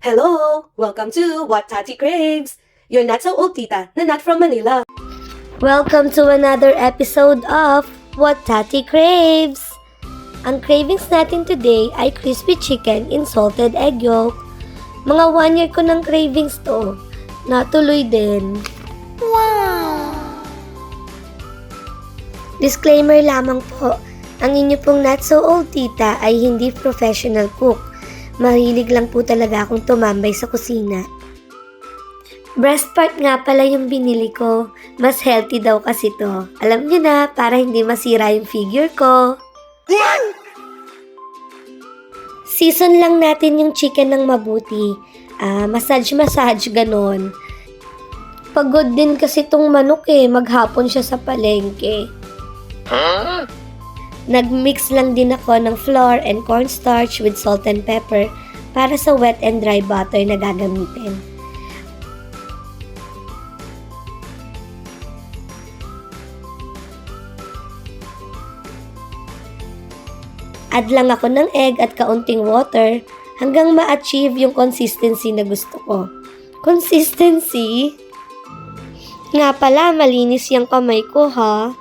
Hello! Welcome to What Tati Craves! Your not so old tita na not from Manila. Welcome to another episode of What Tati Craves! Ang cravings natin today ay crispy chicken in salted egg yolk. Mga 1 year ko ng cravings to. Natuloy din. Wow! Disclaimer lamang po, ang inyo pong not so old tita ay hindi professional cook. Mahilig lang po talaga akong tumambay sa kusina. Breast part nga pala yung binili ko. Mas healthy daw kasi to. Alam nyo na, para hindi masira yung figure ko. Season lang natin yung chicken ng mabuti. Massage, ganon. Pagod din kasi tong manok maghapon siya sa palengke. Nagmix lang din ako ng flour and cornstarch with salt and pepper para sa wet and dry butter na gagamitin. Add lang ako ng egg at kaunting water hanggang ma-achieve yung consistency na gusto ko. Consistency? Nga pala, malinis yung kamay ko ha.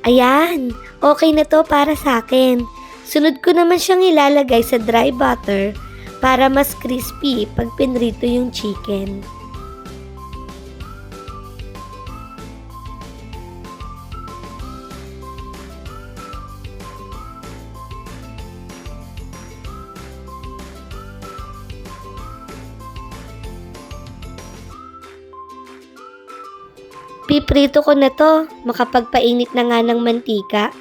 Ayan, okay na to para sa akin. Sunod ko naman siyang ilalagay sa dry butter para mas crispy pag pinrito yung chicken. Piprito ko na to, makapagpainit na nga ng mantika.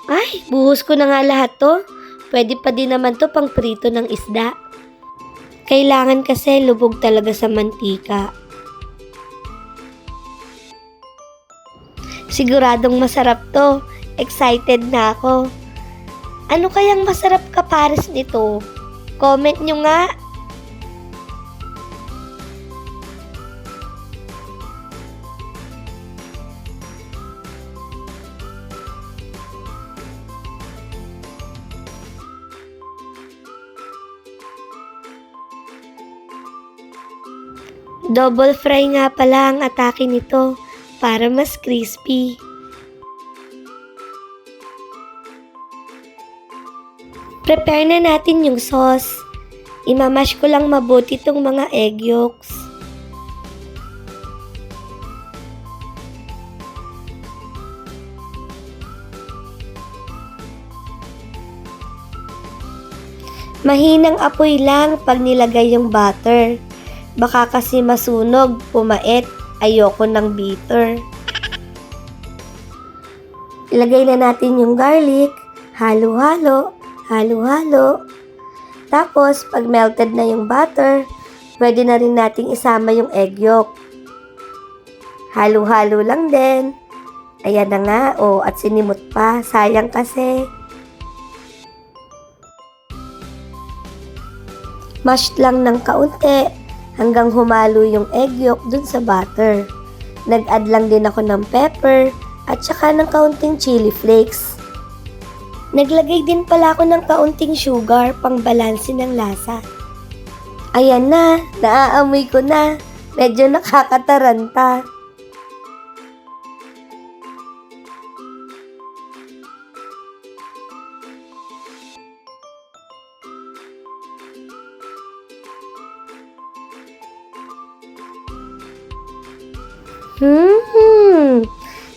Ay, buhos ko na nga lahat to. Pwede pa din naman to pang prito ng isda. Kailangan kasi lubog talaga sa mantika. Siguradong masarap to. Excited na ako. Ano kayang masarap kapares nito? Comment nyo nga. Double fry nga pala ang atake nito para mas crispy. Prepare na natin yung sauce. Imamash ko lang mabuti itong mga egg yolks. Mahinang apoy lang pag nilagay yung butter. Baka kasi masunog, pumait, ayoko ng bitter. Ilagay na natin yung garlic, halo-halo, halo-halo. Tapos, pag melted na yung butter, pwede na rin nating isama yung egg yolk. Halo-halo lang din. Ayan na nga, at sinimot pa, sayang kasi. Mash lang ng kaunti hanggang humalo yung egg yolk dun sa butter. Nag-add lang din ako ng pepper at saka ng kaunting chili flakes. Naglagay din pala ako ng kaunting sugar pang balanse ng lasa. Ayan na, naaamoy ko na. Medyo nakakataranta.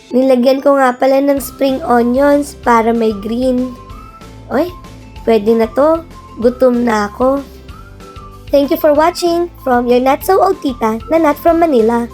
Nilagyan ko nga pala ng spring onions para may green. Oy, pwede na to. Gutom na ako. Thank you for watching from your not so old tita na not from Manila.